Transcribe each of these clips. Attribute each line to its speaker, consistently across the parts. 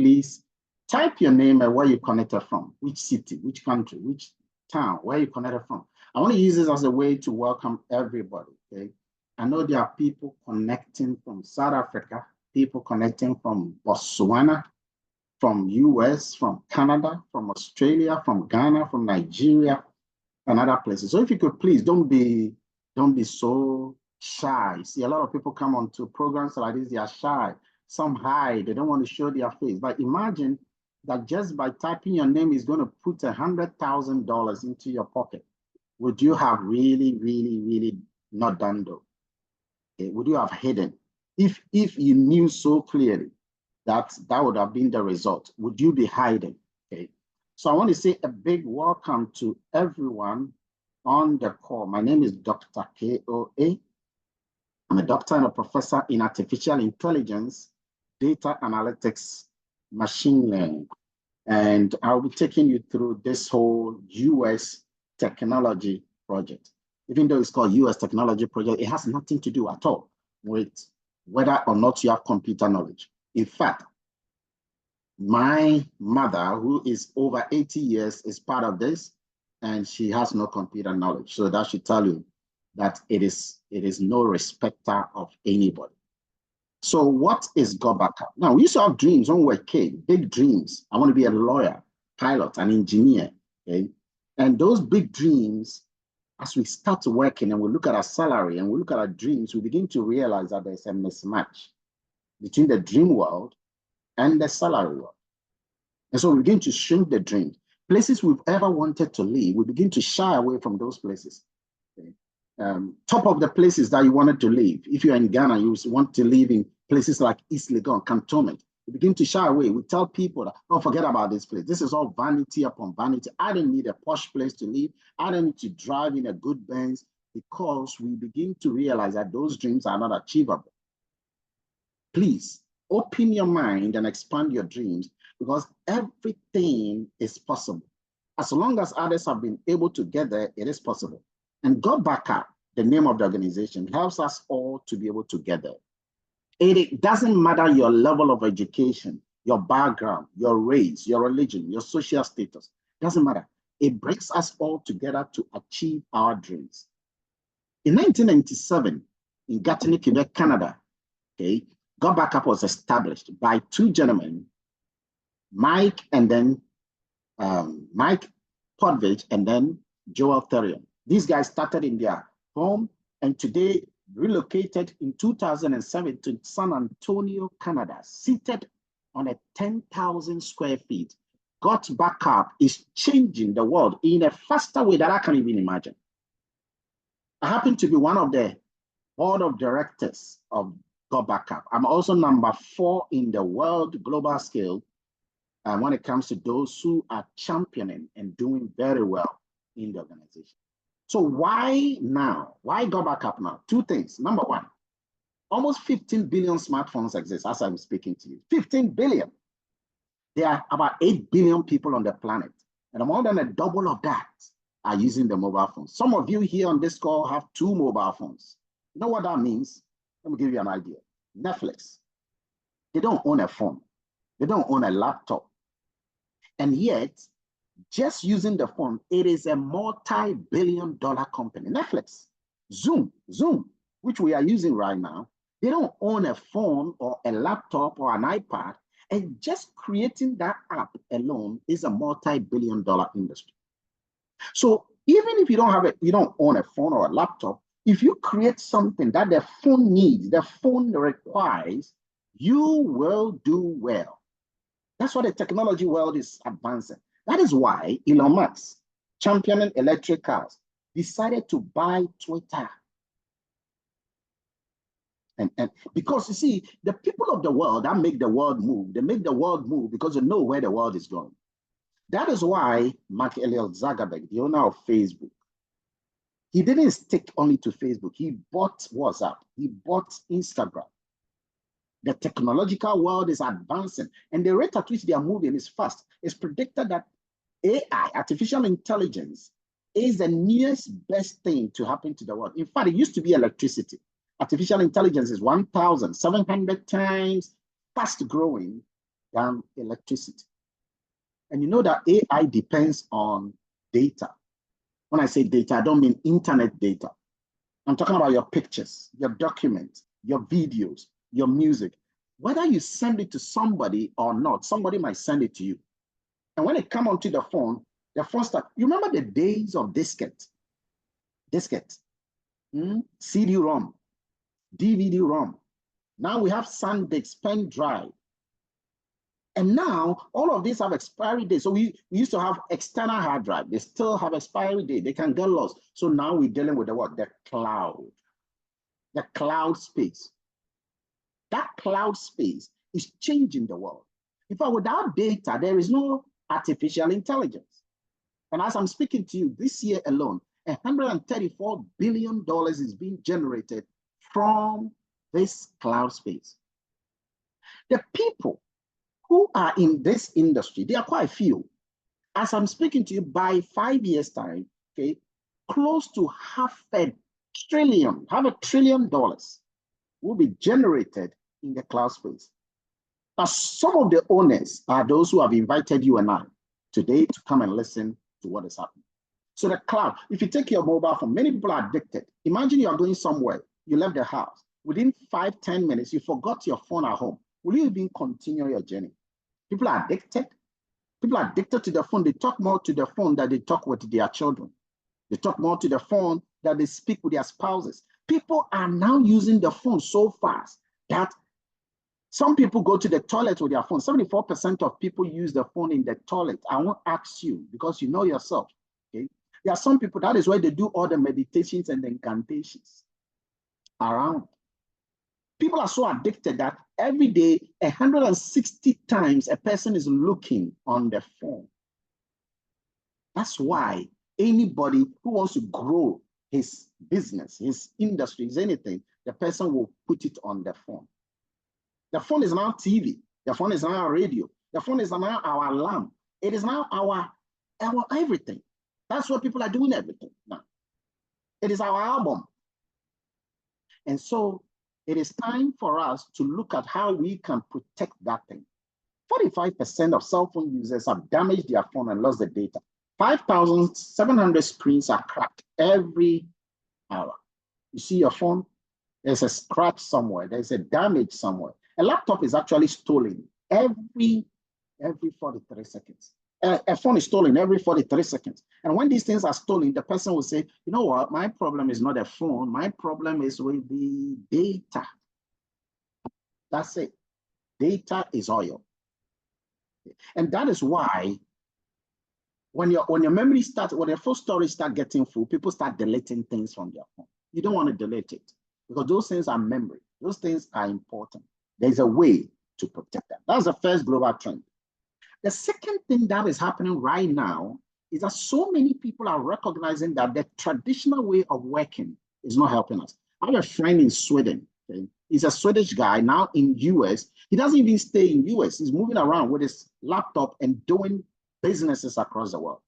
Speaker 1: please type your name and where you connected from, which city, which country, which town, where you connected from. I want to use this as a way to welcome everybody, okay? I know there are people connecting from South Africa, people connecting from Botswana, from US, from Canada, from Australia, from Ghana, from Nigeria, and other places. So if you could please, don't be so shy. See, a lot of people come onto programs like this, they are shy. Some hide, they don't want to show their face. But imagine that just by typing your name is going to put $100,000 into your pocket. Would you have really not done though? Okay. Would you have hidden? If you knew so clearly that would have been the result, would you be hiding? Okay. So I want to say a big welcome to everyone on the call. My name is Dr. KOA. I'm a doctor and a professor in artificial intelligence, data analytics, machine learning. And I'll be taking you through this whole US technology project. Even though it's called US technology project, it has nothing to do at all with whether or not you have computer knowledge. In fact, my mother, who is over 80 years, is part of this, and she has no computer knowledge. So that should tell you that it is no respecter of anybody. So what is GotBackUp? Now, we used to have dreams when we were kids, big dreams. I want to be a lawyer, pilot, an engineer, okay? And those big dreams, as we start working and we look at our salary and we look at our dreams, we begin to realize that there's a mismatch between the dream world and the salary world. And so we begin to shrink the dreams. Places we've ever wanted to live, we begin to shy away from those places. Okay? Top of the places that you wanted to live. If you're in Ghana, you want to live in places like East Legon, Cantonment. You begin to shy away. We tell people that, don't forget about this place. This is all vanity upon vanity. I don't need a posh place to live. I don't need to drive in a good Benz, because we begin to realize that those dreams are not achievable. Please open your mind and expand your dreams, because everything is possible. As long as others have been able to get there, it is possible. And GotBackUp, the name of the organization, helps us all to be able to get there. It doesn't matter your level of education, your background, your race, your religion, your social status. It doesn't matter. It brings us all together to achieve our dreams. In 1997, in Gatineau, Quebec, Canada, okay, GotBackUp was established by two gentlemen, Mike Podvich and then Joel Therion. These guys started in their home and today relocated in 2007 to San Antonio, Canada, seated on a 10,000 square feet. GotBackUp is changing the world in a faster way that I can't even imagine. I happen to be one of the board of directors of GotBackUp. I'm also number 4 in the world global scale when it comes to those who are championing and doing very well in the organization. So why now? Why GotBackUp now? Two things. Number one, almost 15 billion smartphones exist as I'm speaking to you. 15 billion. There are about 8 billion people on the planet. And more than a double of that are using the mobile phones. Some of you here on this call have 2 mobile phones. You know what that means? Let me give you an idea. Netflix. They don't own a phone. They don't own a laptop. And yet, just using the phone, it is a multi-billion-dollar company. Netflix, Zoom, which we are using right now, they don't own a phone or a laptop or an iPad, and just creating that app alone is a multi-billion-dollar industry. So even if you don't own a phone or a laptop, if you create something that the phone needs, the phone requires, you will do well. That's what the technology world is advancing. That is why Elon Musk, championing electric cars, decided to buy Twitter. And because you see, the people of the world that make the world move, they make the world move because they know where the world is going. That is why Mark Zuckerberg, the owner of Facebook, he didn't stick only to Facebook. He bought WhatsApp. He bought Instagram. The technological world is advancing, and the rate at which they are moving is fast. It's predicted that AI, artificial intelligence, is the nearest best thing to happen to the world. In fact, it used to be electricity. Artificial intelligence is 1,700 times fast growing than electricity. And you know that AI depends on data. When I say data, I don't mean internet data. I'm talking about your pictures, your documents, your videos, your music. Whether you send it to somebody or not, somebody might send it to you. And when it comes onto the phone start, you remember the days of diskettes, CD-ROM, DVD-ROM. Now we have SanDisk, pen drive. And now all of these have expiry dates. So we used to have external hard drive. They still have expiry date. They can get lost. So now we're dealing with the what? The cloud space. That cloud space is changing the world. In fact, without data, there is no artificial intelligence. And as I'm speaking to you, this year alone, $134 billion is being generated from this cloud space. The people who are in this industry, they are quite few. As I'm speaking to you, by 5 years' time, okay, close to $500 billion will be generated in the cloud space. Now, some of the owners are those who have invited you and I today to come and listen to what is happening. So the cloud, if you take your mobile phone, many people are addicted. Imagine you are going somewhere, you left the house. Within 5-10 minutes, you forgot your phone at home. Will you even continue your journey? People are addicted. People are addicted to the phone. They talk more to the phone than they talk with their children. They talk more to the phone than they speak with their spouses. People are now using the phone so fast that some people go to the toilet with their phone. 74% of people use the phone in the toilet. I won't ask you because you know yourself. Okay? There are some people, that is why they do all the meditations and the incantations around. People are so addicted that every day, 160 times a person is looking on the phone. That's why anybody who wants to grow his business, his industry, anything, the person will put it on the phone. The phone is now TV. The phone is now our radio. The phone is now our alarm. It is now our everything. That's what people are doing everything now. It is our album. And so it is time for us to look at how we can protect that thing. 45% of cell phone users have damaged their phone and lost the data. 5,700 screens are cracked every hour. You see your phone, there's a scratch somewhere, there's a damage somewhere. A laptop is actually stolen every 43 seconds. A phone is stolen every 43 seconds. And when these things are stolen, the person will say, you know what, my problem is not a phone, my problem is with the data. That's it. Data is oil. And that is why when your memory starts, when your phone storage starts getting full, people start deleting things from their phone. You don't want to delete it because those things are memory. Those things are important. There's a way to protect them. That's the first global trend. The second thing that is happening right now is that so many people are recognizing that the traditional way of working is not helping us. I have a friend in Sweden. Okay? He's a Swedish guy now in US. He doesn't even stay in US. He's moving around with his laptop and doing businesses across the world.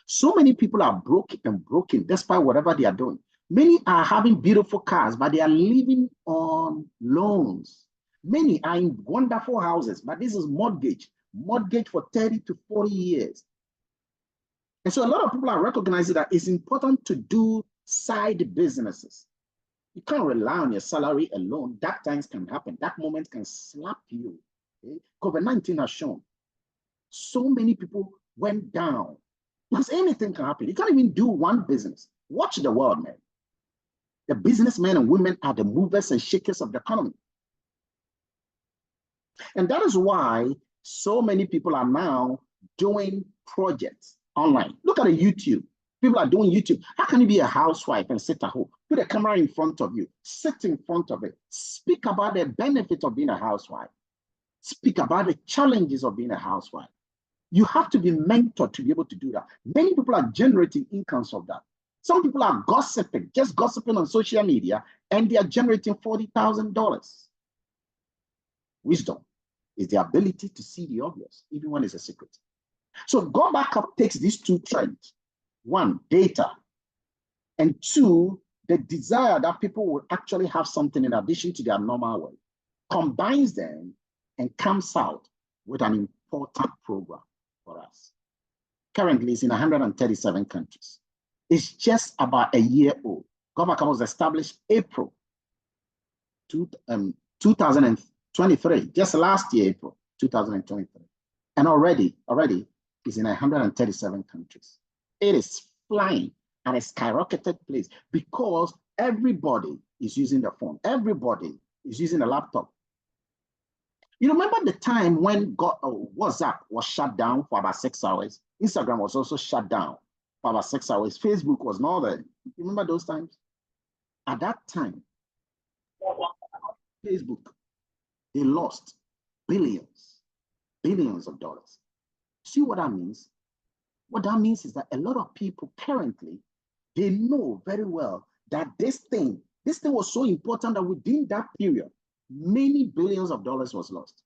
Speaker 1: So many people are broken despite whatever they are doing. Many are having beautiful cars, but they are living on loans. Many are in wonderful houses, but this is mortgage for 30 to 40 years. And so a lot of people are recognizing that it's important to do side businesses. You can't rely on your salary alone. Dark times can happen. That moment can slap you. Okay? COVID-19 has shown so many people went down because anything can happen. You can't even do one business. Watch the world, man. The businessmen and women are the movers and shakers of the economy. And that is why so many people are now doing projects online. Look at the YouTube. People are doing YouTube. How can you be a housewife and sit at home? Put a camera in front of you, sit in front of it, speak about the benefits of being a housewife, speak about the challenges of being a housewife. You have to be mentored to be able to do that. Many people are generating incomes of that. Some people are gossiping, just gossiping on social media, and they are generating $40,000. Wisdom is the ability to see the obvious, even when it's a secret. So GotBackUp takes these two trends. One, data. And two, the desire that people will actually have something in addition to their normal way. Combines them and comes out with an important program for us. Currently, it's in 137 countries. It's just about a year old. GotBackUp was established April 2023, just last year, April 2023. And already is in 137 countries. It is flying at a skyrocketed pace because everybody is using the phone. Everybody is using a laptop. You remember the time when WhatsApp was shut down for about 6 hours? Instagram was also shut down for about 6 hours. Facebook was not there. You remember those times? At that time, Facebook, they lost billions of dollars. See what that means? What that means is that a lot of people currently, they know very well that this thing was so important that within that period, many billions of dollars was lost.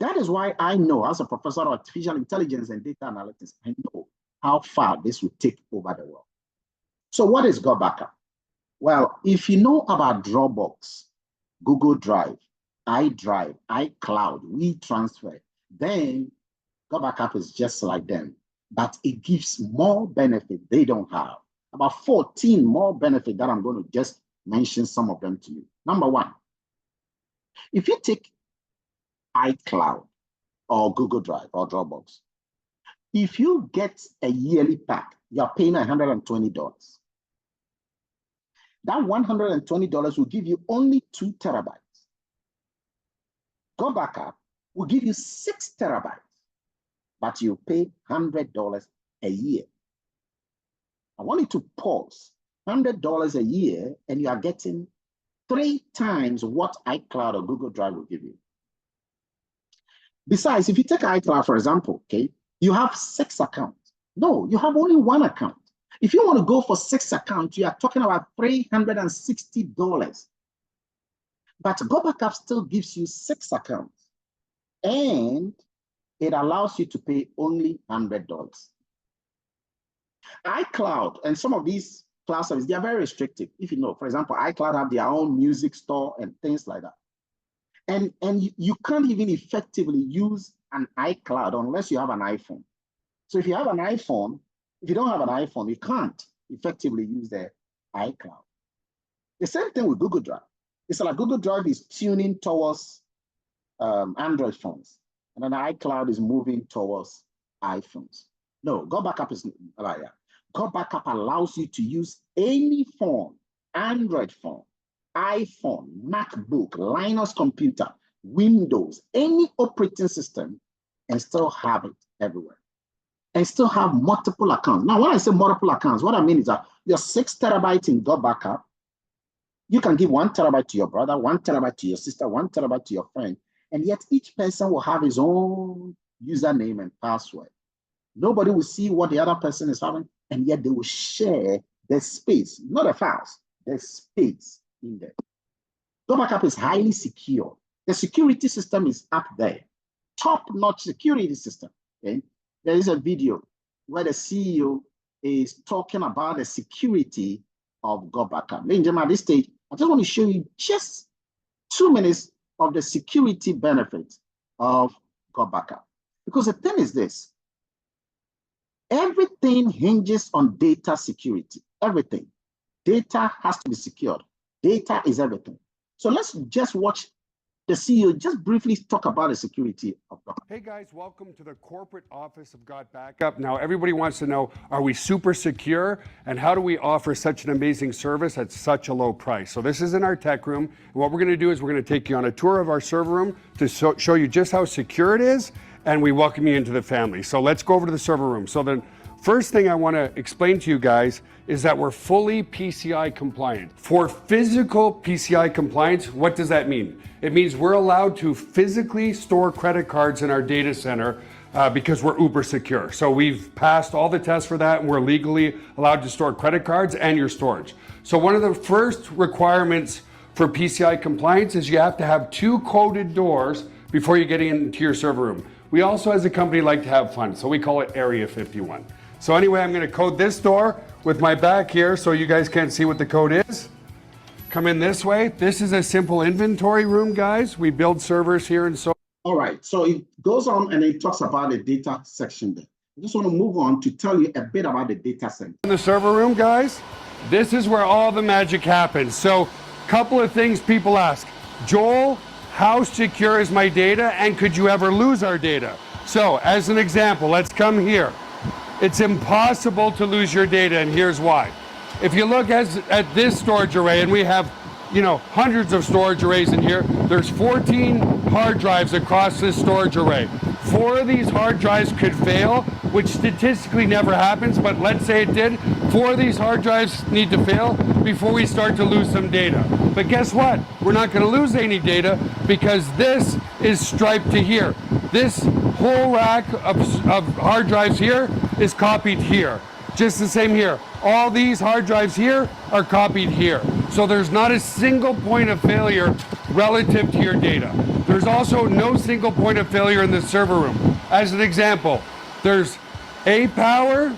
Speaker 1: That is why I know, as a professor of artificial intelligence and data analytics, I know how far this will take over the world. So what is GotBackUp? Well, if you know about Dropbox, Google Drive, iDrive, iCloud, WeTransfer, then GotBackUp is just like them, but it gives more benefit they don't have. About 14 more benefits that I'm going to just mention some of them to you. Number one, if you take iCloud or Google Drive or Dropbox, if you get a yearly pack, you're paying $120. That $120 will give you only 2 terabytes. GotBackUp will give you 6 terabytes, but you pay $100 a year. I want you to pause. $100 a year, and you are getting 3 times what iCloud or Google Drive will give you. Besides, if you take iCloud, for example, okay, you have 6 accounts. No, you have only 1 account. If you want to go for 6 accounts, you are talking about $360. But GotBackUp still gives you 6 accounts, and it allows you to pay only $100. iCloud and some of these cloud services, they are very restrictive. If you know, for example, iCloud have their own music store and things like that. And you can't even effectively use an iCloud unless you have an iPhone. So if you have an iPhone, if you don't have an iPhone, you can't effectively use the iCloud. The same thing with Google Drive. It's like Google Drive is tuning towards Android phones, and then iCloud is moving towards iPhones. No, GotBackUp is like that. GotBackUp allows you to use any phone, Android phone, iPhone, MacBook, Linux computer, Windows, any operating system, and still have it everywhere. And still have multiple accounts. Now, when I say multiple accounts, what I mean is that your 6 terabytes in GotBackUp, you can give 1 terabyte to your brother, 1 terabyte to your sister, 1 terabyte to your friend, and yet each person will have his own username and password. Nobody will see what the other person is having, and yet they will share the space, not the files, the space in there. GotBackUp is highly secure. The security system is up there. Top-notch security system. Okay? There is a video where the CEO is talking about the security of GotBackUp. Ladies and gentlemen, at this stage, I just want to show you just 2 minutes of the security benefits of GotBackUp. Because the thing is this, everything hinges on data security, everything. Data has to be secured. Data is everything. So let's just watch the CEO just briefly talk about the security of GotBackUp.
Speaker 2: Hey guys, welcome to the corporate office of GotBackUp. Now everybody wants to know, are we super secure? And how do we offer such an amazing service at such a low price? So this is in our tech room. And what we're gonna do is we're gonna take you on a tour of our server room to show you just how secure it is, and we welcome you into the family. So let's go over to the server room. So the first thing I wanna explain to you guys is that we're fully PCI compliant. For physical PCI compliance, what does that mean? It means we're allowed to physically store credit cards in our data center because we're uber secure. So we've passed all the tests for that, and we're legally allowed to store credit cards and your storage. So one of the first requirements for PCI compliance is you have to have 2 coded doors before you get into your server room. We also, as a company, like to have fun, so we call it Area 51. So anyway, I'm gonna code this door with my back here so you guys can't see what the code is. Come in this way. This is a simple inventory room, guys. We build servers here and so.
Speaker 1: All right, so it goes on and it talks about the data section there. I just want to move on to tell you a bit about the data center.
Speaker 2: In the server room, guys, this is where all the magic happens. So, couple of things people ask. Joel, how secure is my data, and could you ever lose our data? So, as an example, let's come here. It's impossible to lose your data, and here's why. If you look at this storage array, and we have, hundreds of storage arrays in here, there's 14 hard drives across this storage array. 4 of these hard drives could fail, which statistically never happens, but let's say it did. 4 of these hard drives need to fail before we start to lose some data. But guess what? We're not going to lose any data because this is striped to here. This whole rack of hard drives here is copied here. Just the same here. All these hard drives here are copied here. So there's not a single point of failure relative to your data. There's also no single point of failure in the server room. As an example, there's A power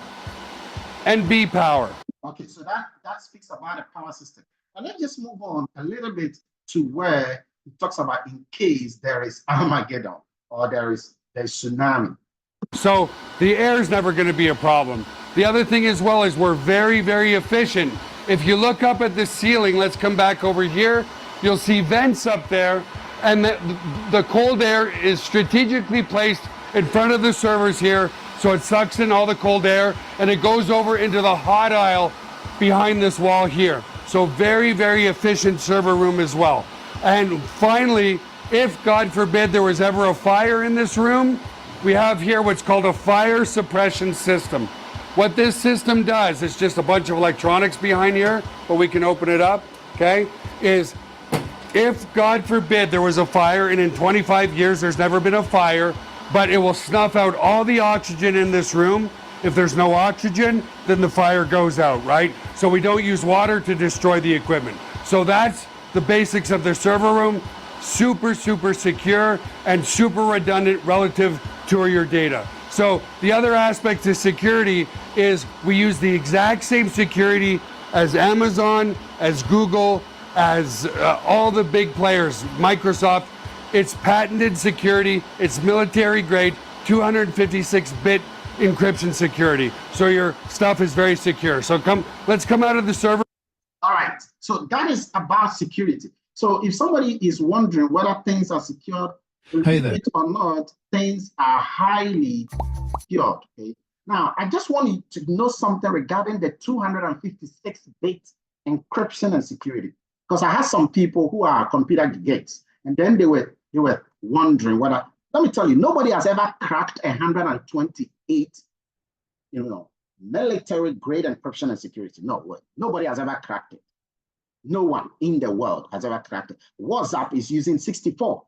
Speaker 2: and B power.
Speaker 1: Okay, so that speaks about the power system. And let's just move on a little bit to where it talks about in case there is Armageddon or there's tsunami.
Speaker 2: So the air is never going to be a problem. The other thing as well is we're very, very efficient. If you look up at the ceiling, let's come back over here, you'll see vents up there, and the cold air is strategically placed in front of the servers here, so it sucks in all the cold air, and it goes over into the hot aisle behind this wall here. So very, very efficient server room as well. And finally, if God forbid there was ever a fire in this room, we have here what's called a fire suppression system. What this system does, it's just a bunch of electronics behind here, but we can open it up, okay, is if God forbid there was a fire, and in 25 years there's never been a fire, but it will snuff out all the oxygen in this room. If there's no oxygen, then the fire goes out, right? So we don't use water to destroy the equipment. So that's the basics of the server room. Super, super secure and super redundant relative to your data. So the other aspect to security is we use the exact same security as Amazon, as Google, as all the big players, Microsoft. It's patented security, it's military grade, 256-bit encryption security. So your stuff is very secure. So let's come out of the server.
Speaker 1: All right, so that is about security. So if somebody is wondering whether things are secured, or not, things are highly secured. Okay. Now, I just want you to know something regarding the 256-bit encryption and security, because I had some people who are computer geeks, and then they were wondering whether. Let me tell you, nobody has ever cracked 128, military-grade encryption and security. No way. Nobody has ever cracked it. No one in the world has ever cracked it. WhatsApp is using 64.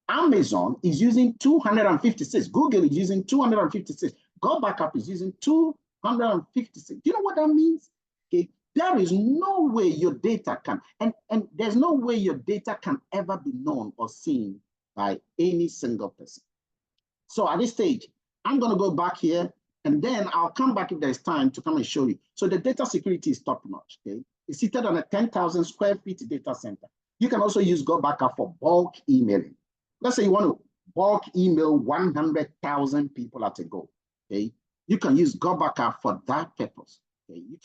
Speaker 1: Amazon is using 256. Google is using 256. GotBackUp is using 256. Do you know what that means? Okay. There is no way your data can, and there's no way your data can ever be known or seen by any single person. So at this stage, I'm going to go back here, and then I'll come back if there's time to come and show you. So the data security is top notch. Okay. It's seated on a 10,000 square feet data center. You can also use GotBackUp for bulk emailing. Let's say you want to bulk email 100,000 people at a go. Okay, you can use GotBackUp for that purpose. Okay, you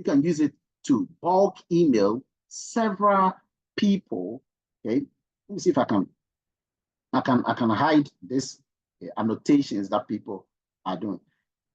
Speaker 1: can use it to bulk email several people. Okay, let me see if I can hide this annotations that people are doing.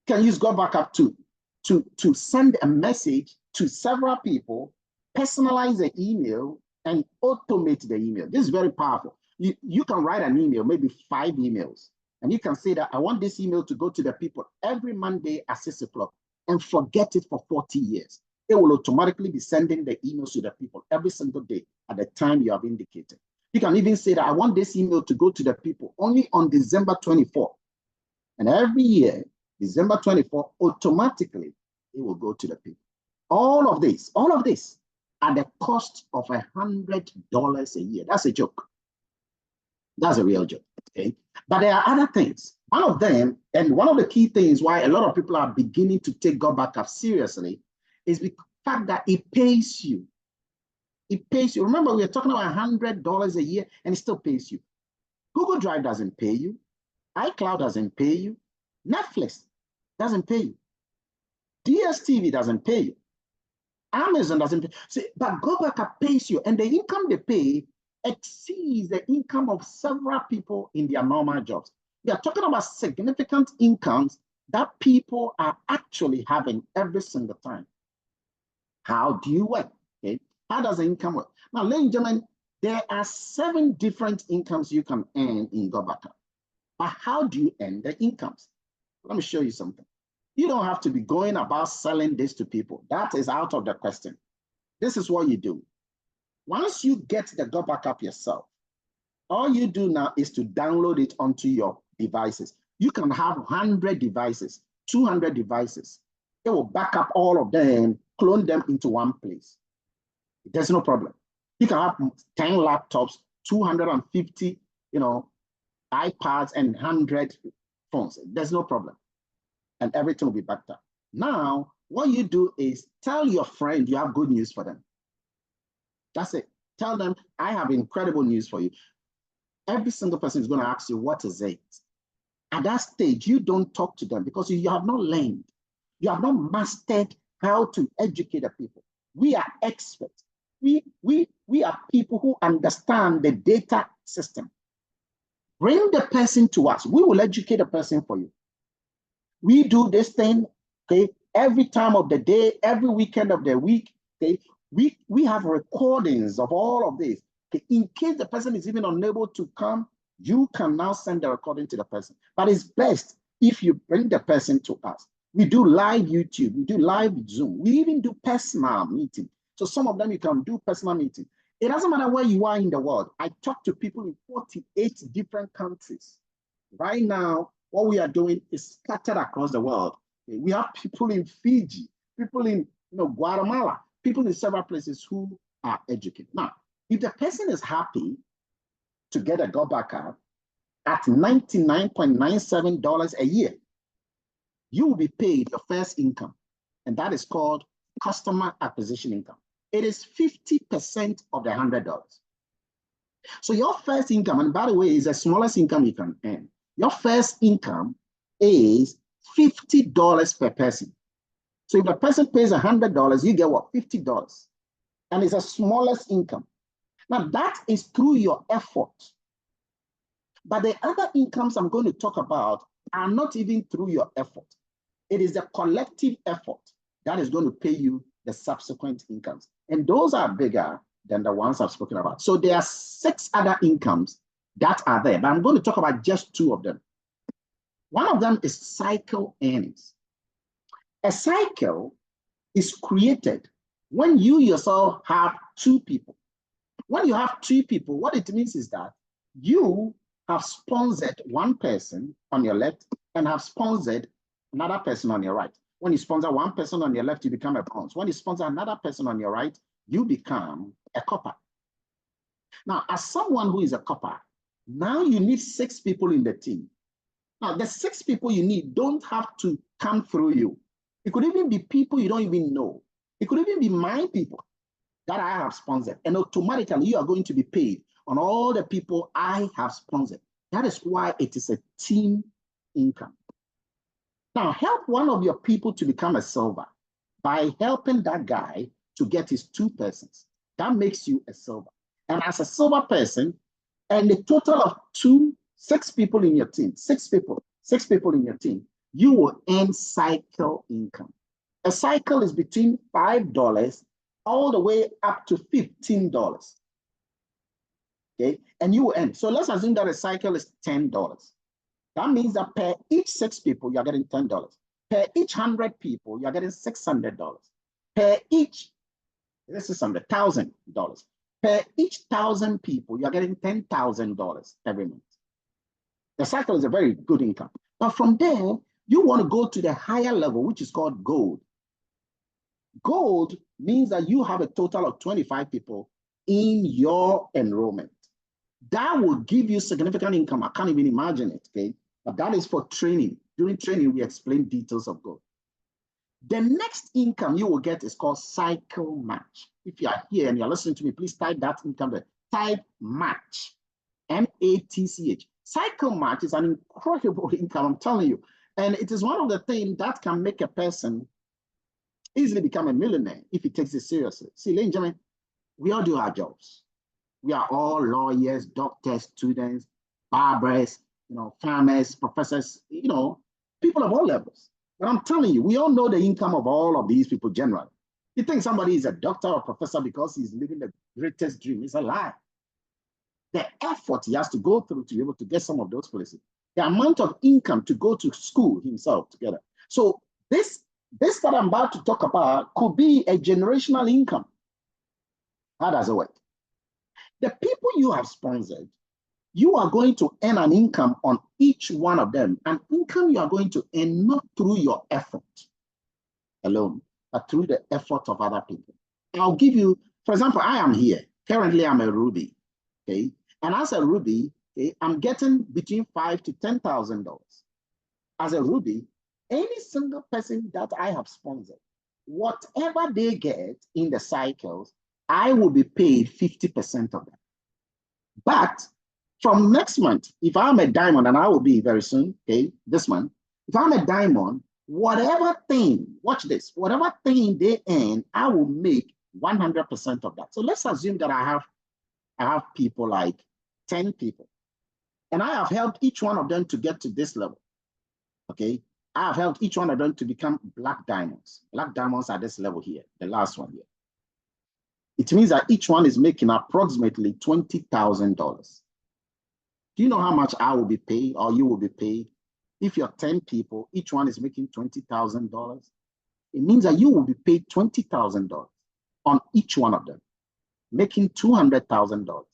Speaker 1: You can use GotBackUp to send a message to several people, personalize the email, and automate the email. This is very powerful. You can write an email, maybe 5 emails, and you can say that I want this email to go to the people every Monday at 6 o'clock, and forget it for 40 years. It will automatically be sending the emails to the people every single day at the time you have indicated. You can even say that I want this email to go to the people only on December 24th. And every year, December 24th, automatically, it will go to the people. All of this at the cost of $100 a year. That's a joke. That's a real joke, okay? But there are other things. One of them, and one of the key things why a lot of people are beginning to take GotBackUp seriously, is the fact that it pays you. It pays you. Remember, we are talking about $100 a year, and it still pays you. Google Drive doesn't pay you. iCloud doesn't pay you. Netflix doesn't pay you. DSTV doesn't pay you. Amazon doesn't pay. See, but GotBackUp pays you, and the income they pay exceeds the income of several people in their normal jobs. We are talking about significant incomes that people are actually having every single time. How do you work? Okay, how does the income work? Now, ladies and gentlemen, there are 7 different incomes you can earn in GotBackUp. But how do you earn the incomes? Let me show you something. You don't have to be going about selling this to people. That is out of the question. This is what you do. Once you get the GotBackUp yourself, all you do now is to download it onto your devices. You can have 100 devices, 200 devices. It will back up all of them, clone them into one place. There's no problem. You can have 10 laptops, 250, iPads, and 100 phones. There's no problem. And everything will be backed up. Now, what you do is tell your friend you have good news for them. That's it. Tell them, I have incredible news for you. Every single person is going to ask you, what is it? At that stage, you don't talk to them because you have not learned. You have not mastered how to educate the people. We are experts. We are people who understand the data system. Bring the person to us. We will educate the person for you. We do this thing, okay, every time of the day, every weekend of the week, okay. We have recordings of all of this. Okay? In case the person is even unable to come, you can now send the recording to the person. But it's best if you bring the person to us. We do live YouTube, we do live Zoom, we even do personal meeting. So some of them you can do personal meeting. It doesn't matter where you are in the world. I talk to people in 48 different countries. Right now, what we are doing is scattered across the world. We have people in Fiji, people in Guatemala, people in several places who are educated. Now, if the person is happy to get a GotBackUp at $99.97 a year, you will be paid your first income, and that is called customer acquisition income. It is 50% of the $100. So your first income, and by the way, is the smallest income you can earn. Your first income is $50 per person. So if the person pays $100, you get what? $50. And it's the smallest income. Now that is through your effort. But the other incomes I'm going to talk about are not even through your effort. It is the collective effort that is going to pay you the subsequent incomes. And those are bigger than the ones I've spoken about. So there are 6 other incomes that are there, but I'm going to talk about just 2 of them. One of them is cycle earnings. A cycle is created when you yourself have 2 people. When you have 2 people, what it means is that you have sponsored one person on your left and have sponsored another person on your right. When you sponsor one person on your left, you become a bronze. When you sponsor another person on your right, you become a copper. Now, as someone who is a copper, now you need 6 people in the team. Now, the 6 people you need don't have to come through you. It could even be people you don't even know. It could even be my people that I have sponsored. And automatically, you are going to be paid on all the people I have sponsored. That is why it is a team income. Now, help one of your people to become a silver by helping that guy to get his 2 persons. That makes you a silver. And as a silver person, and the total of 6 people in your team, 6 people in your team, you will earn cycle income. A cycle is between $5 all the way up to $15. Okay, and you will earn. So let's assume that a cycle is $10. That means that per each 6 people, you're getting $10. Per each 100 people, you're getting $600. Per each, this is $1,000. Per each 1,000 people, you're getting $10,000 every month. The cycle is a very good income. But from there, you want to go to the higher level, which is called gold. Gold means that you have a total of 25 people in your enrollment. That will give you significant income. I can't even imagine it, okay? But that is for training. During training, we explain details of gold. The next income you will get is called cycle match. If you are here and you're listening to me, please type that income there. Type match. MATCH. Cycle match is an incredible income, I'm telling you. And it is one of the things that can make a person easily become a millionaire if he takes it seriously. See, ladies and gentlemen, we all do our jobs. We are all lawyers, doctors, students, barbers, farmers, professors, people of all levels. But I'm telling you, we all know the income of all of these people generally. You think somebody is a doctor or professor because he's living the greatest dream. It's a lie. The effort he has to go through to be able to get some of those places, the amount of income to go to school himself together. So this that I'm about to talk about could be a generational income. How does it work? The people you have sponsored, you are going to earn an income on each one of them, an income you are going to earn not through your effort alone, but through the effort of other people. I'll give you, for example, I am here. Currently, I'm a Ruby, okay? And as a Ruby, okay, I'm getting between $5,000 to $10,000. As a Ruby, any single person that I have sponsored, whatever they get in the cycles, I will be paid 50% of that. But from next month, if I'm a diamond, and I will be very soon, okay, this month, if I'm a diamond, whatever thing, watch this, whatever thing they earn, I will make 100% of that. So let's assume that I have people like 10 people, and I have helped each one of them to get to this level, okay? I have helped each one of them to become black diamonds. Black diamonds are this level here, the last one here. It means that each one is making approximately $20,000. Do you know how much I will be paid or you will be paid? If you're 10 people, each one is making $20,000. It means that you will be paid $20,000 on each one of them, making $200,000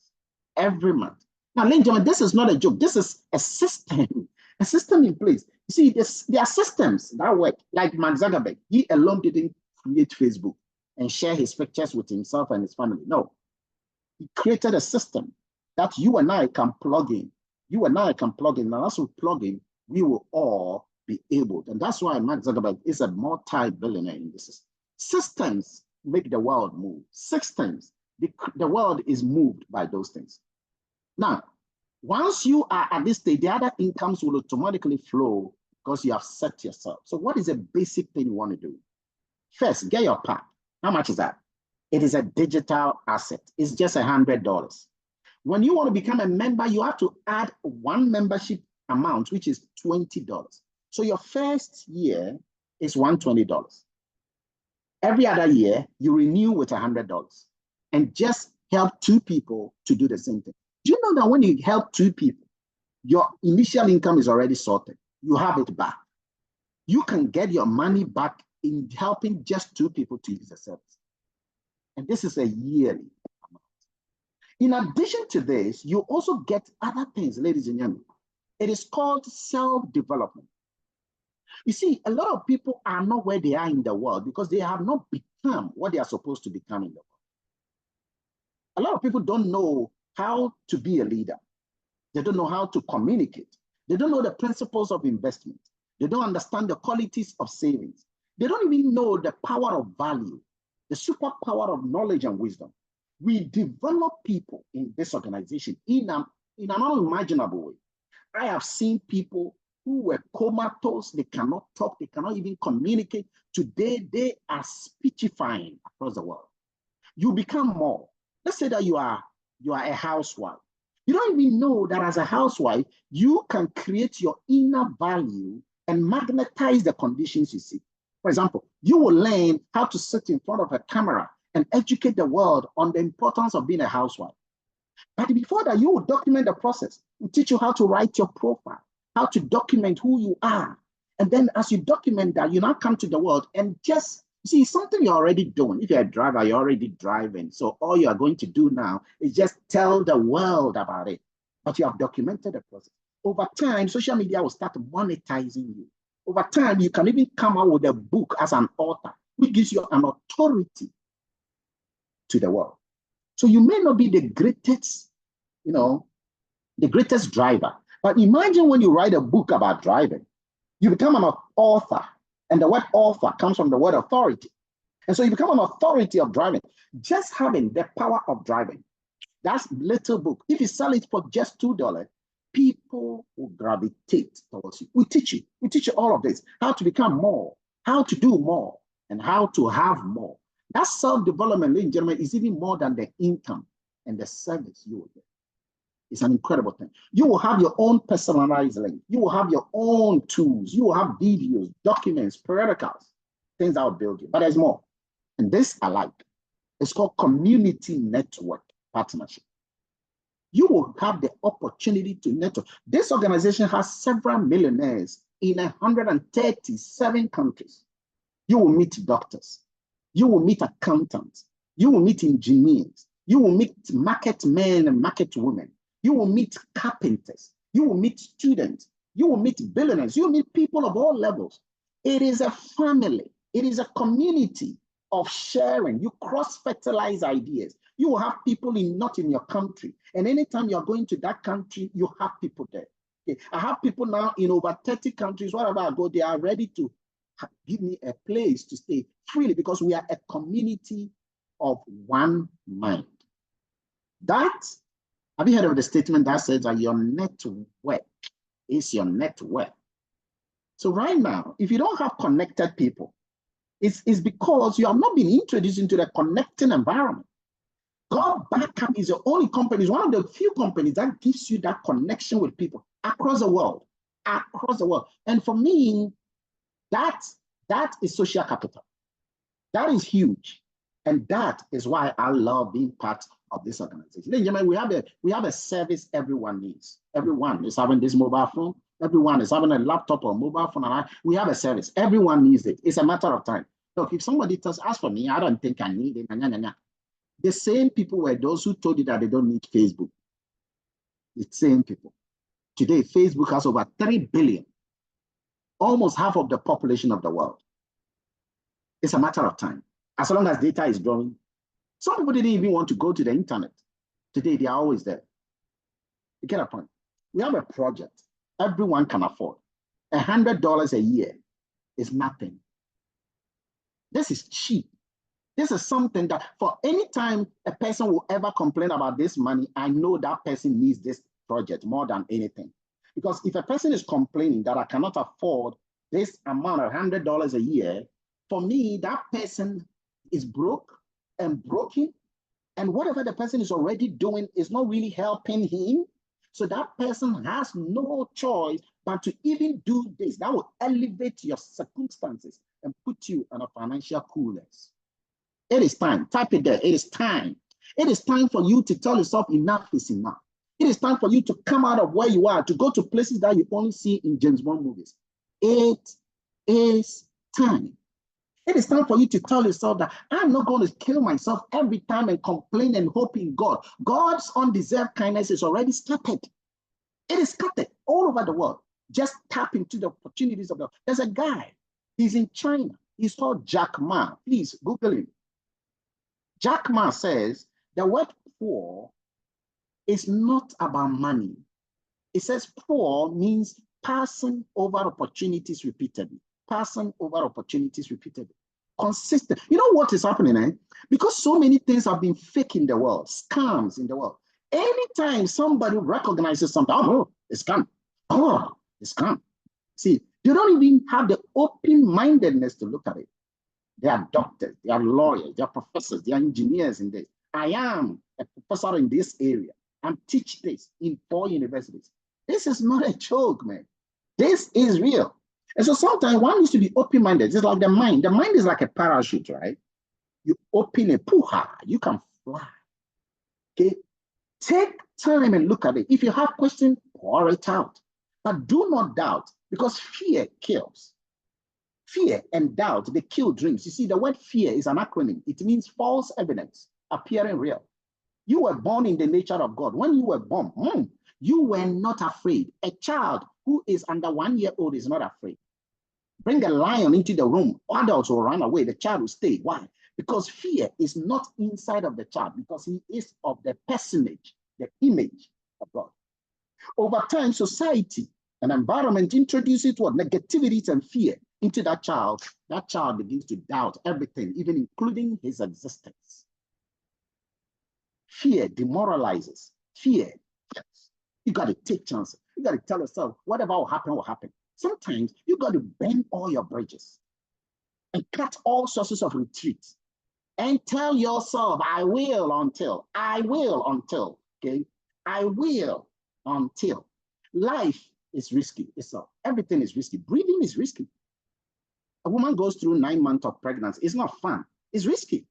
Speaker 1: every month. Now, ladies and gentlemen, this is not a joke. This is a system in place. You see, there are systems that work. Like Mark Zuckerberg, he alone didn't create Facebook and share his pictures with himself and his family. No, he created a system that you and I can plug in. You and I can plug in. And as we plug in, we will all be able. And that's why Mark Zuckerberg is a multi-billionaire in this system. Systems make the world move. Systems, the world is moved by those things. Now, once you are at this stage, the other incomes will automatically flow because you have set yourself. So what is a basic thing you want to do? First, get your pack. How much is that? It is a digital asset. It's just $100. When you want to become a member, you have to add one membership amount, which is $20. So your first year is $120. Every other year, you renew with $100 and just help two people to do the same thing. Do you know that when you help two people, your initial income is already sorted? You have it back. You can get your money back in helping just two people to use the service. And this is a yearly amount. In addition to this, you also get other things, ladies and gentlemen. It is called self-development. You see, a lot of people are not where they are in the world because they have not become what they are supposed to become in the world. A lot of people don't know how to be a leader. They don't know how to communicate. They don't know the principles of investment. They don't understand the qualities of savings. They don't even know the power of value, the superpower of knowledge and wisdom. We develop people in this organization in an unimaginable way. I have seen people who were comatose, they cannot talk, they cannot even communicate. Today, they are speechifying across the world. You become more. Let's say that you are a housewife. You don't even know that as a housewife, you can create your inner value and magnetize the conditions you see. For example, you will learn how to sit in front of a camera and educate the world on the importance of being a housewife. But before that, you will document the process. We'll teach you how to write your profile, how to document who you are. And then as you document that, you now come to the world and just see something you're already doing. If you're a driver, you're already driving. So all you are going to do now is just tell the world about it. But you have documented the process. Over time, social media will start monetizing you. Over time, you can even come out with a book as an author, which gives you an authority to the world. So you may not be the greatest, the greatest driver. But imagine when you write a book about driving, you become an author. And the word author comes from the word authority. And so you become an authority of driving. Just having the power of driving That little book, if you sell it for just $2, people will gravitate towards you. We teach you. We teach you all of this, how to become more, how to do more, and how to have more. That self-development, ladies and gentlemen, is even more than the income and the service you will get. It's an incredible thing. You will have your own personalized link. You will have your own tools. You will have videos, documents, periodicals, things that will build you. But there's more. And this I like. It's called community network partnership. You will have the opportunity to network. This organization has several millionaires in 137 countries. You will meet doctors. You will meet accountants. You will meet engineers. You will meet market men and market women. You will meet carpenters. You will meet students. You will meet billionaires. You will meet people of all levels. It is a family. It is a community of sharing. You cross-fertilize ideas. You will have people not in your country. And anytime you're going to that country, you have people there. Okay. I have people now in over 30 countries. Wherever I go, they are ready to give me a place to stay freely because we are a community of one mind. Have you heard of the statement that says that your network is your net worth? So right now, if you don't have connected people, it's because you have not been introduced into the connecting environment. GotBackUp is the only company, it's one of the few companies that gives you that connection with people across the world, And for me, that is social capital. That is huge. And that is why I love being part of this organization. Ladies and gentlemen, we have a service everyone needs. Everyone is having this mobile phone. Everyone is having a laptop or mobile phone. And we have a service. Everyone needs it. It's a matter of time. Look, if somebody tells us for me, I don't think I need it. The same people were those who told you that they don't need Facebook. The same people. Today, Facebook has over 3 billion, almost half of the population of the world. It's a matter of time. As long as data is growing, some people didn't even want to go to the internet. Today, they are always there. You get a point. We have a project everyone can afford. $100 a year is nothing. This is cheap. This is something that for any time a person will ever complain about this money, I know that person needs this project more than anything. Because if a person is complaining that I cannot afford this amount of $100 a year, for me, that person is broke and broken, and whatever the person is already doing is not really helping him. So that person has no choice but to even do this. That will elevate your circumstances and put you on a financial coolness. It is time. Type it there. It is time. It is time for you to tell yourself enough is enough. It is time for you to come out of where you are, to go to places that you only see in James Bond movies. It is time. It is time for you to tell yourself that I'm not going to kill myself every time and complain and hope in God. God's undeserved kindness is already scattered. It is scattered all over the world. Just tap into the opportunities of God. There's a guy. He's in China. He's called Jack Ma. Please Google him. Jack Ma says the word poor is not about money. It says poor means passing over opportunities repeatedly. Passing over opportunities repeatedly. Consistent. You know what is happening, eh? Because so many things have been fake in the world, scams in the world. Anytime somebody recognizes something, oh, it's scam. Oh, it's scam. See, they don't even have the open-mindedness to look at it. They are doctors, they are lawyers, they are professors, they are engineers in this. I am a professor in this area. I'm teaching this in 4 universities. This is not a joke, man. This is real. And so sometimes one needs to be open-minded. It's like the mind. The mind is like a parachute, right? You open a pooha, you can fly. Okay? Take time and look at it. If you have questions, pour it out. But do not doubt, because fear kills. Fear and doubt, they kill dreams. You see, the word fear is an acronym. It means false evidence appearing real. You were born in the nature of God. When you were born, you were not afraid. A child who is under 1 year old is not afraid. Bring a lion into the room, adults will run away, the child will stay. Why? Because fear is not inside of the child, because he is of the personage, the image of God. Over time, society and environment introduces what? Negativities and fear into that child begins to doubt everything, even including his existence. Fear demoralizes. Fear. You got to take chances. You got to tell yourself, whatever will happen, will happen. Sometimes you got to bend all your bridges and cut all sources of retreat and tell yourself, I will until, okay? I will until. Life is risky. Everything is risky. Breathing is risky. A woman goes through 9 months of pregnancy. It's not fun. It's risky.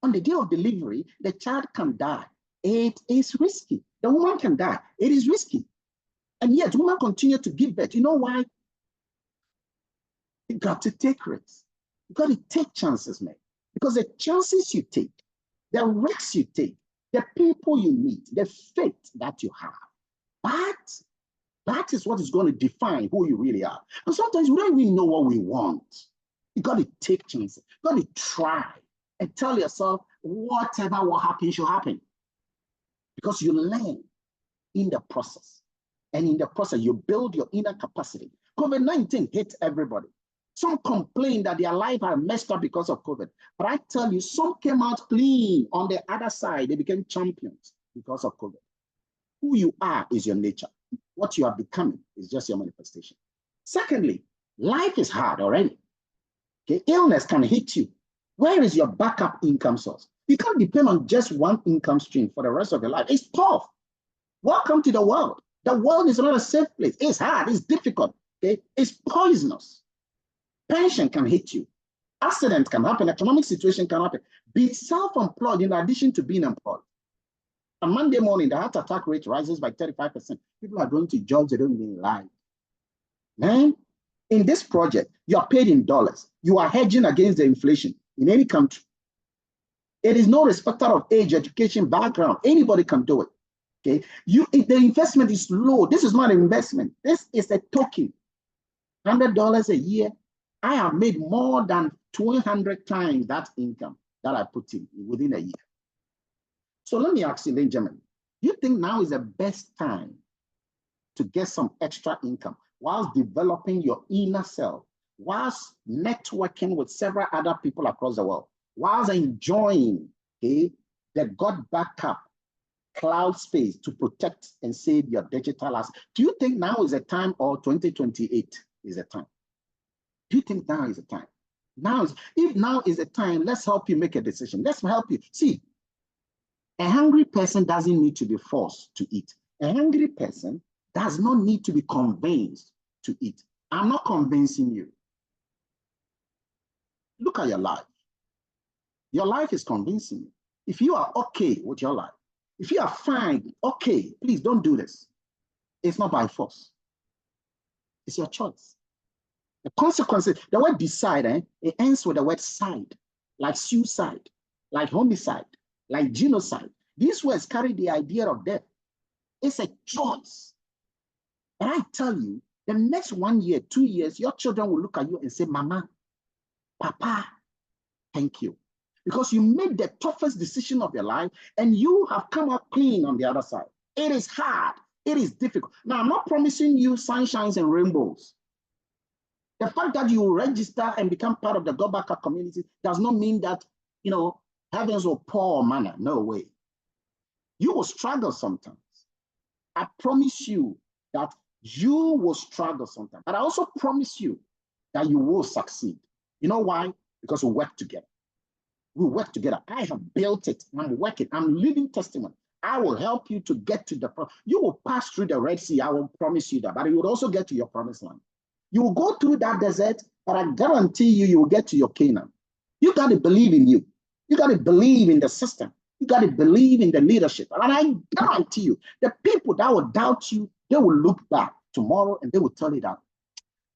Speaker 1: On the day of delivery, the child can die. It is risky. The woman can die. It is risky. And yet, women continue to give birth. You know why? You got to take risks. You got to take chances, man. Because the chances you take, the risks you take, the people you meet, the faith that you have, that is what is going to define who you really are. And sometimes we don't even know what we want. You got to take chances. You got to try and tell yourself, whatever will happen should happen. Because you learn in the process. And in the process, you build your inner capacity. COVID-19 hit everybody. Some complain that their life are messed up because of COVID. But I tell you, some came out clean. On the other side, they became champions because of COVID. Who you are is your nature. What you are becoming is just your manifestation. Secondly, life is hard already. Okay? Illness can hit you. Where is your backup income source? You can't depend on just one income stream for the rest of your life. It's tough. Welcome to the world. The world is not a safe place. It's hard. It's difficult. Okay? It's poisonous. Pension can hit you. Accident can happen. Economic situation can happen. Be self-employed in addition to being employed. On Monday morning, the heart attack rate rises by 35%. People are going to jobs they don't even like. Man, in this project, you are paid in dollars. You are hedging against the inflation in any country. It is no respecter of age, education, background. Anybody can do it. Okay, the investment is low. This is not an investment. This is a token. $100 a year. I have made more than 200 times that income that I put in within a year. So let me ask you, Benjamin, do you think now is the best time to get some extra income whilst developing your inner self, whilst networking with several other people across the world, whilst enjoying the GotBackUp cloud space to protect and save your digital assets? Do you think now is the time, or 2028 is the time? Do you think now is the time? If now is the time, let's help you make a decision. Let's help you. See, a hungry person doesn't need to be forced to eat. A hungry person does not need to be convinced to eat. I'm not convincing you. Look at your life. Your life is convincing you. If you are okay with your life, if you are fine, okay, please don't do this. It's not by force. It's your choice. The consequences, the word decide, it ends with the word side, like suicide, like homicide, like genocide. These words carry the idea of death. It's a choice. And I tell you, the next 1 year, 2 years, your children will look at you and say, Mama, Papa, thank you. Because you made the toughest decision of your life and you have come out clean on the other side. It is hard. It is difficult. Now, I'm not promising you sunshines and rainbows. The fact that you register and become part of the GotBackUp community does not mean that, heavens will pour manna. No way. You will struggle sometimes. I promise you that you will struggle sometimes. But I also promise you that you will succeed. You know why? Because we work together. We work together. I have built it. I'm working. I'm living testimony. I will help you to get to the problem. You will pass through the Red Sea. I will promise you that. But you will also get to your promised land. You will go through that desert, but I guarantee you, you will get to your Canaan. You got to believe in you. You got to believe in the system. You got to believe in the leadership. And I guarantee you, the people that will doubt you, they will look back tomorrow and they will tell you that,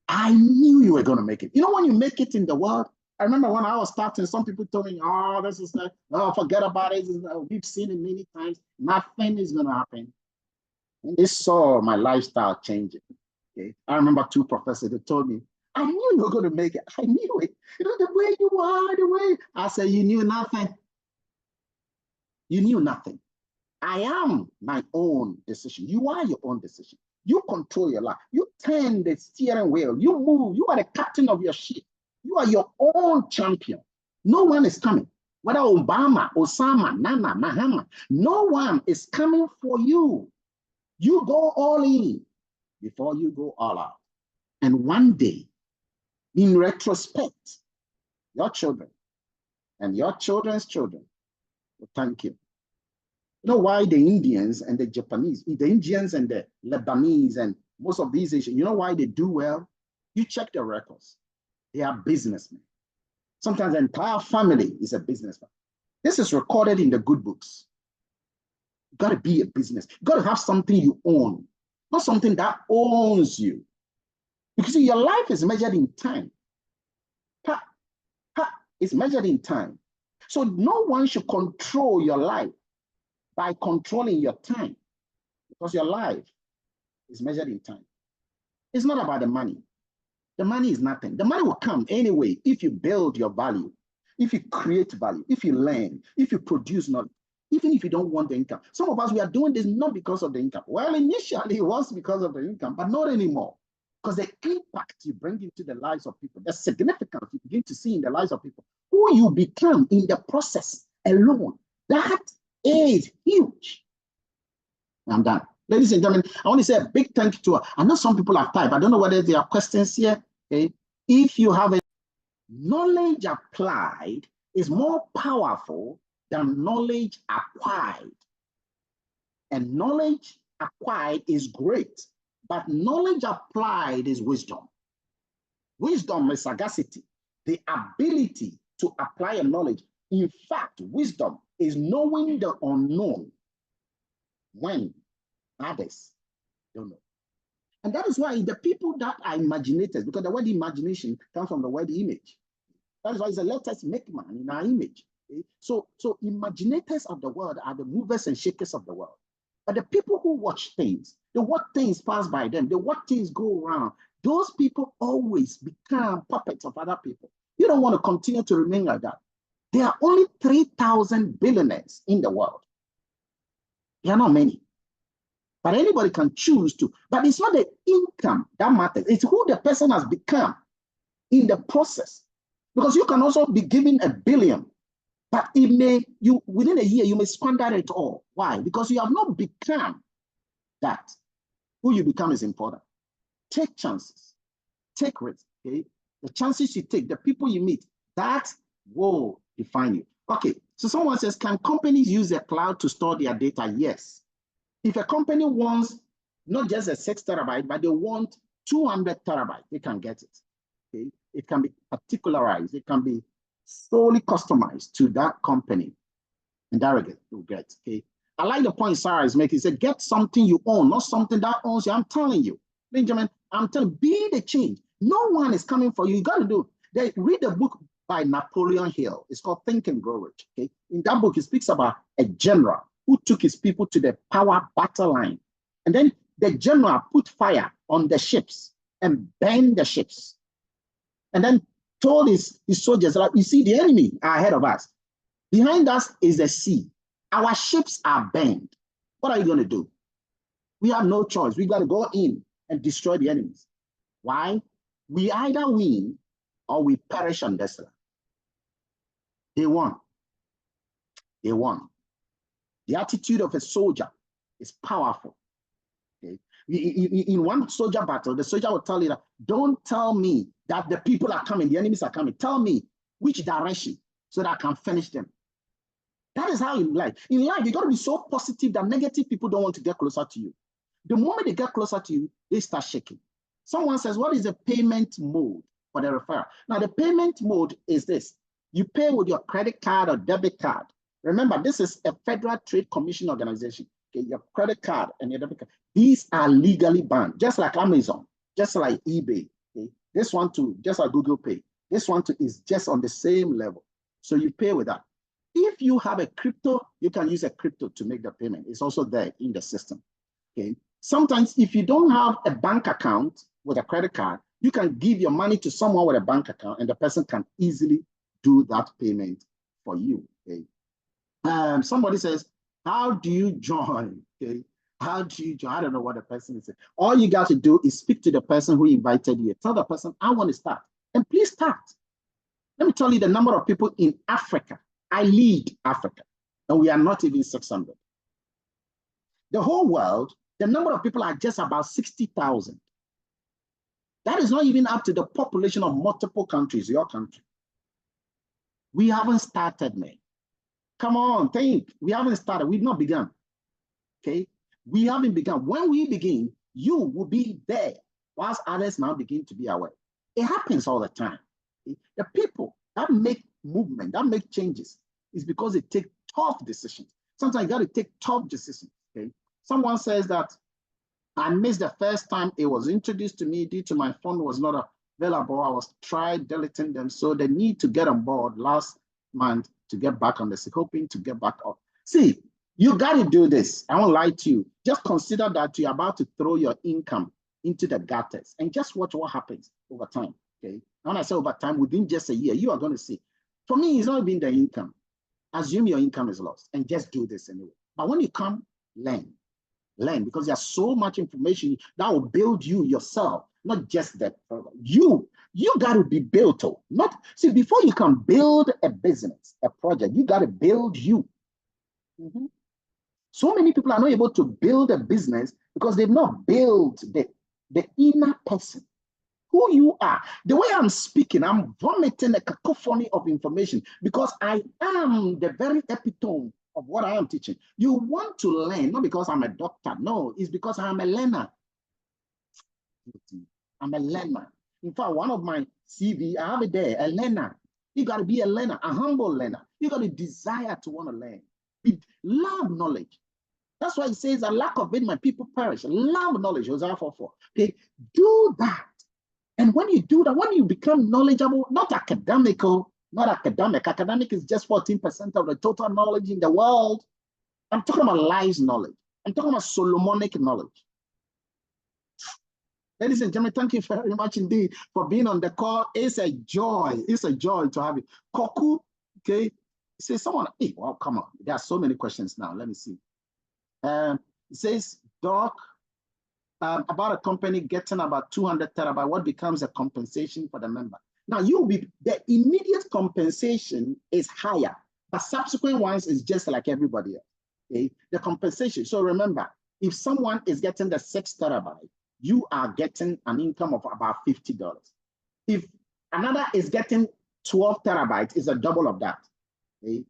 Speaker 1: I knew you were going to make it. You know, when you make it in the world, I remember when I was starting, some people told me, oh, this is like, oh, forget about it. We've seen it many times. Nothing is going to happen. And they saw my lifestyle changing. Okay. I remember 2 professors that told me, I knew you were going to make it. I knew it. The way you are, the way. I said, you knew nothing. You knew nothing. I am my own decision. You are your own decision. You control your life. You turn the steering wheel. You move. You are the captain of your ship. You are your own champion. No one is coming. Whether Obama, Osama, Nana, Mahama, no one is coming for you. You go all in before you go all out. And one day, in retrospect, your children and your children's children will thank you. You know why the Indians and the Japanese, the Indians and the Lebanese and most of these Asians, you know why they do well? You check their records. They are businessmen. Sometimes the entire family is a businessman. This is recorded in the good books. You got to be a business. You got to have something you own, not something that owns you. Because your life is measured in time. It's measured in time. So no one should control your life by controlling your time, because your life is measured in time. It's not about the money. The money is nothing. The money will come anyway if you build your value, if you create value, if you learn, if you produce knowledge, even if you don't want the income. Some of us, we are doing this not because of the income. Well, initially it was because of the income, but not anymore. Because the impact you bring into the lives of people, the significance you begin to see in the lives of people, who you become in the process alone, that is huge. I'm done. Ladies and gentlemen, I want to say a big thank you to her. I know some people have typed. I don't know whether there are questions here. Okay? If you have a knowledge applied is more powerful than knowledge acquired. And knowledge acquired is great, but knowledge applied is wisdom. Wisdom is sagacity, the ability to apply a knowledge. In fact, wisdom is knowing the unknown when others don't know. And that is why the people that are imaginators, because the word imagination comes from the word image. That is why it's a let us make man in our image. Okay? So imaginators of the world are the movers and shakers of the world. But the people who watch things, they watch things pass by them, they watch things go around. Those people always become puppets of other people. You don't want to continue to remain like that. There are only 3,000 billionaires in the world. There are not many. But anybody can choose to. But it's not the income that matters. It's who the person has become in the process. Because you can also be given $1 billion, but it may, within a year, you may squander it all. Why? Because you have not become that. Who you become is important. Take chances. Take risks. Okay? The chances you take, the people you meet, that will define you. Okay, so someone says, can companies use the cloud to store their data? Yes. If a company wants not just a 6 terabyte, but they want 200 terabytes, they can get it. Okay? It can be particularized. It can be solely customized to that company. And that will get. Okay? I like the point Sarah is making. He said, get something you own, not something that owns you. I'm telling you, Benjamin, I'm telling you, be the change. No one is coming for you. You got to do it. Read a book by Napoleon Hill. It's called Think and Grow Rich. Okay? In that book, he speaks about a general who took his people to the power battle line. And then the general put fire on the ships and burned the ships. And then told his soldiers, like, you see, the enemy are ahead of us. Behind us is the sea. Our ships are burned. What are you going to do? We have no choice. We got to go in and destroy the enemies. Why? We either win or we perish on this land. They won. They won. The attitude of a soldier is powerful. Okay? In one soldier battle, the soldier will tell you that, don't tell me that the people are coming, the enemies are coming. Tell me which direction so that I can finish them. That is how in life. In life, you got to be so positive that negative people don't want to get closer to you. The moment they get closer to you, they start shaking. Someone says, what is the payment mode for the referral? Now, the payment mode is this. You pay with your credit card or debit card. Remember, this is a Federal Trade Commission organization. Okay, your credit card and your debit card. These are legally banned, just like Amazon, just like eBay. Okay? This one too, just like Google Pay. This one too is just on the same level. So you pay with that. If you have a crypto, you can use a crypto to make the payment. It's also there in the system. Okay. Sometimes if you don't have a bank account with a credit card, you can give your money to someone with a bank account and the person can easily do that payment for you. Okay. Somebody says, how do you join? Okay. How do you join? I don't know what the person is saying. All you got to do is speak to the person who invited you. Tell the person, I want to start. And please start. Let me tell you the number of people in Africa I lead Africa, and we are not even 600. The whole world, the number of people are just about 60,000. That is not even up to the population of multiple countries, your country. We haven't started, man. Come on, think. We haven't started. We've not begun. Okay? We haven't begun. When we begin, you will be there, whilst others now begin to be aware. It happens all the time. The people that make movement, that make changes, is because they take tough decisions. Sometimes you got to take tough decisions. Okay? Someone says that I missed the first time it was introduced to me due to my phone was not available. I was tried deleting them. So they need to get on board last month to get back on the hoping to get back up. See, you got to do this. I won't lie to you. Just consider that you're about to throw your income into the gutters and just watch what happens over time. Okay. And when I say over time, within just a year, you are going to see. For me, it's not even the income. Assume your income is lost and just do this anyway. But when you come, learn, because there's so much information that will build you yourself, not just that. You got to be built. Not see, before you can build a business, a project, you got to build you. So many people are not able to build a business because they've not built the inner person, who you are. The way I'm speaking, I'm vomiting a cacophony of information because I am the very epitome of what I am teaching. You want to learn, not because I'm a doctor. No, it's because I'm a learner. I'm a learner. In fact, one of my CV, I have it there, a learner. You got to be a learner, a humble learner. You got to desire to want to learn. Love knowledge. That's why it says, a lack of it, my people perish. Love knowledge, Hosea 4:4. Okay, do that. And when you do that, when you become knowledgeable, not academical, not academic. Academic is just 14% of the total knowledge in the world. I'm talking about life knowledge. I'm talking about Solomonic knowledge. Ladies and gentlemen, thank you very much indeed for being on the call. It's a joy. It's a joy to have you. Koku, okay. Say someone, hey, well, come on. There are so many questions now. Let me see. It says, Doc, about a company getting about 200 terabyte, what becomes a compensation for the member? Now, the immediate compensation is higher, but subsequent ones is just like everybody else. Okay? The compensation. So remember, if someone is getting the 6 terabyte, you are getting an income of about $50. If another is getting 12 terabytes, it's a double of that. Okay?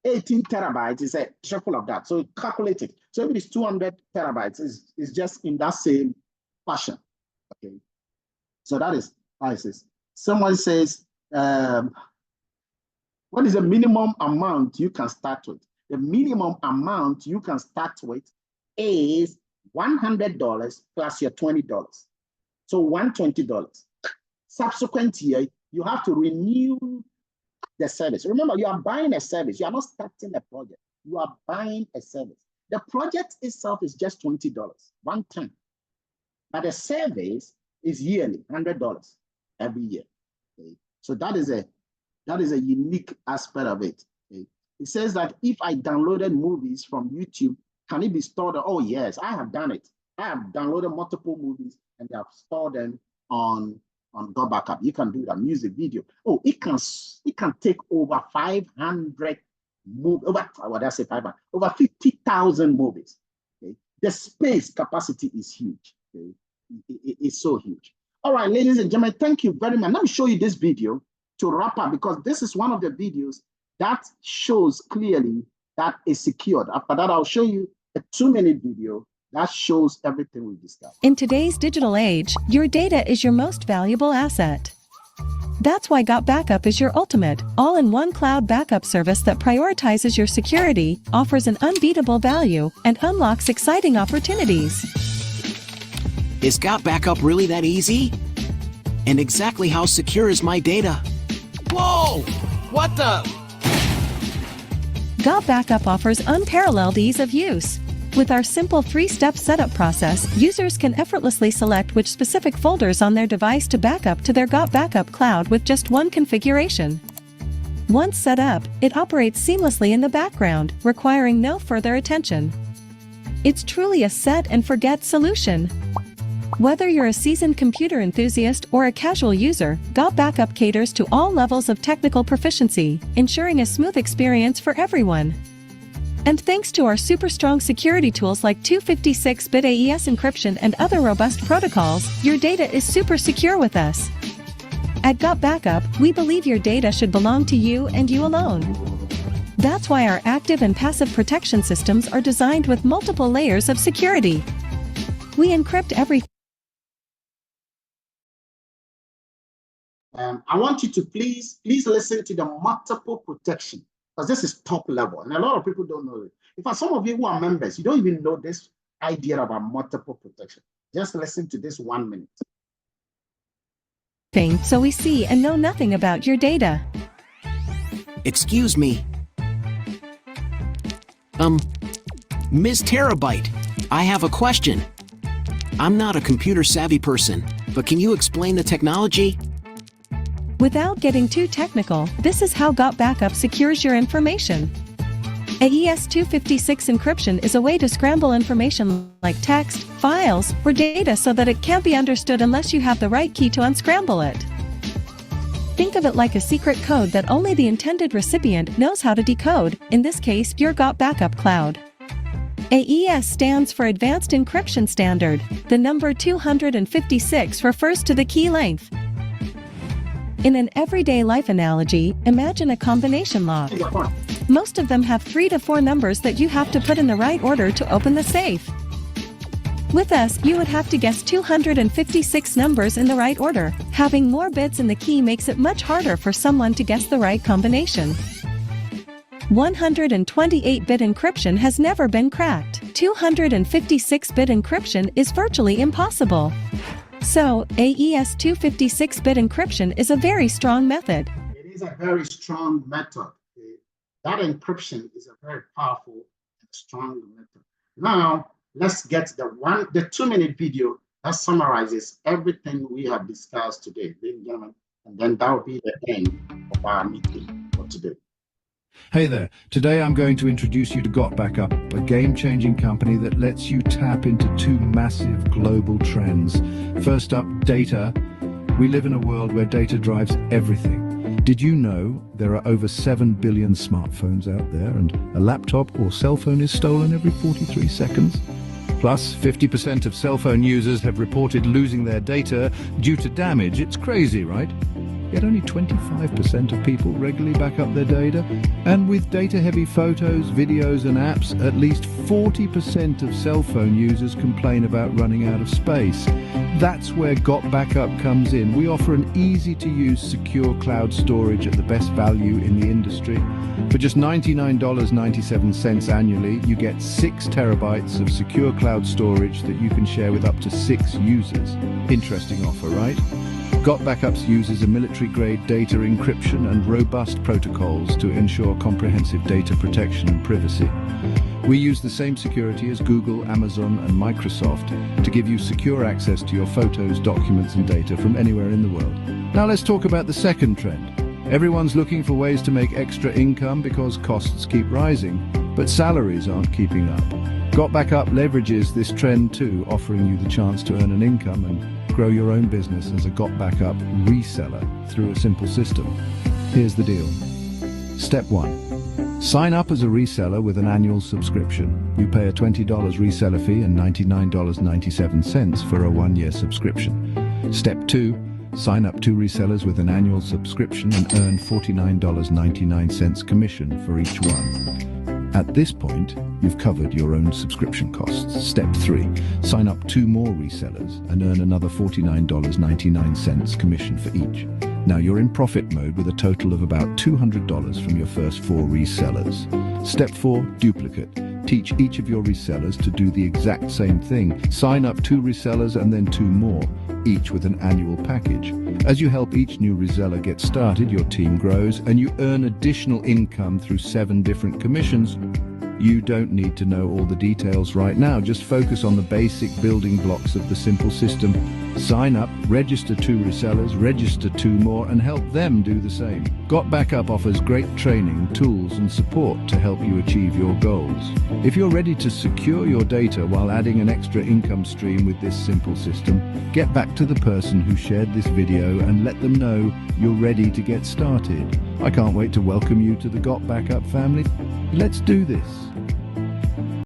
Speaker 1: 18 terabytes is a triple of that. So calculate it. So if it is 200 terabytes, is just in that same fashion. Okay. So that is how it is. Someone says, what is the minimum amount you can start with? The minimum amount you can start with is $100 plus your $20. So $120. Subsequent year, you have to renew the service. Remember, you are buying a service. You are not starting a project. You are buying a service. The project itself is just $20, one time. But the service is yearly, $100 every year. Okay? So that is a unique aspect of it. Okay? It says that if I downloaded movies from YouTube, can it be stored? Oh yes, I have done it. I have downloaded multiple movies and I have stored them on GotBackUp. You can do that. Music, video. Oh, it can take over 500 movies. Over 50,000 movies. Okay? The space capacity is huge. Okay? It's so huge. All right, ladies and gentlemen, thank you very much. Let me show you this video to wrap up, because this is one of the videos that shows clearly that is secured. After that, I'll show you a 2-minute video that shows everything we discussed.
Speaker 3: In today's digital age, your data is your most valuable asset. That's why GotBackUp is your ultimate, all-in-one cloud backup service that prioritizes your security, offers an unbeatable value, and unlocks exciting opportunities.
Speaker 4: Is GotBackUp really that easy? And exactly how secure is my data? Whoa! What the?
Speaker 3: GotBackUp offers unparalleled ease of use. With our simple 3-step setup process, users can effortlessly select which specific folders on their device to back up to their GotBackUp cloud with just one configuration. Once set up, it operates seamlessly in the background, requiring no further attention. It's truly a set and forget solution. Whether you're a seasoned computer enthusiast or a casual user, GotBackUp caters to all levels of technical proficiency, ensuring a smooth experience for everyone. And thanks to our super strong security tools like 256-bit AES encryption and other robust protocols, your data is super secure with us. At GotBackUp, we believe your data should belong to you and you alone. That's why our active and passive protection systems are designed with multiple layers of security. We encrypt everything.
Speaker 1: I want you to please listen to the multiple protection, because this is top level, and a lot of people don't know it. In fact, some of you who are members, you don't even know this idea about multiple protection. Just listen to this 1 minute.
Speaker 3: So we see and know nothing about your data.
Speaker 4: Excuse me. Ms. Terabyte, I have a question. I'm not a computer savvy person, but can you explain the technology?
Speaker 3: Without getting too technical, this is how GotBackUp secures your information. AES 256 encryption is a way to scramble information like text, files, or data so that it can't be understood unless you have the right key to unscramble it. Think of it like a secret code that only the intended recipient knows how to decode, in this case, your GotBackUp cloud. AES stands for Advanced Encryption Standard. The number 256 refers to the key length. In an everyday life analogy, imagine a combination lock. Most of them have 3 to 4 numbers that you have to put in the right order to open the safe. With us, you would have to guess 256 numbers in the right order. Having more bits in the key makes it much harder for someone to guess the right combination. 128-bit encryption has never been cracked. 256-bit encryption is virtually impossible. So, AES 256-bit encryption is a very strong method.
Speaker 1: It is a very strong method. That encryption is a very powerful and strong method. Now, let's get the 2-minute video that summarizes everything we have discussed today, ladies and gentlemen, and then that will be the end of our meeting for today.
Speaker 5: Hey there, today I'm going to introduce you to GotBackUp, a game-changing company that lets you tap into 2 massive global trends. First up, data. We live in a world where data drives everything. Did you know there are over 7 billion smartphones out there, and a laptop or cell phone is stolen every 43 seconds? Plus, 50% of cell phone users have reported losing their data due to damage. It's crazy, right? Yet only 25% of people regularly back up their data. And with data-heavy photos, videos and apps, at least 40% of cell phone users complain about running out of space. That's where GotBackUp comes in. We offer an easy-to-use secure cloud storage at the best value in the industry. For just $99.97 annually, you get 6 terabytes of secure cloud storage that you can share with up to 6 users. Interesting offer, right? GotBackUp uses a military-grade data encryption and robust protocols to ensure comprehensive data protection and privacy. We use the same security as Google, Amazon, and Microsoft to give you secure access to your photos, documents, and data from anywhere in the world. Now let's talk about the second trend. Everyone's looking for ways to make extra income because costs keep rising, but salaries aren't keeping up. GotBackUp leverages this trend too, offering you the chance to earn an income and grow your own business as a GotBackUp reseller through a simple system. Here's the deal. Step 1. Sign up as a reseller with an annual subscription. You pay a $20 reseller fee and $99.97 for a 1-year subscription. Step 2. Sign up 2 resellers with an annual subscription and earn $49.99 commission for each one. At this point, you've covered your own subscription costs. Step 3. Sign up 2 more resellers and earn another $49.99 commission for each. Now you're in profit mode with a total of about $200 from your first 4 resellers. Step 4. Duplicate. Teach each of your resellers to do the exact same thing. Sign up 2 resellers and then 2 more, each with an annual package. As you help each new reseller get started, your team grows and you earn additional income through 7 different commissions. You don't need to know all the details right now, just focus on the basic building blocks of the simple system. Sign up, register 2 resellers, register 2 more, and help them do the same. GotBackUp offers great training, tools and support to help you achieve your goals. If you're ready to secure your data while adding an extra income stream with this simple system, get back to the person who shared this video and let them know you're ready to get started. I can't wait to welcome you to the GotBackUp family. Let's do this.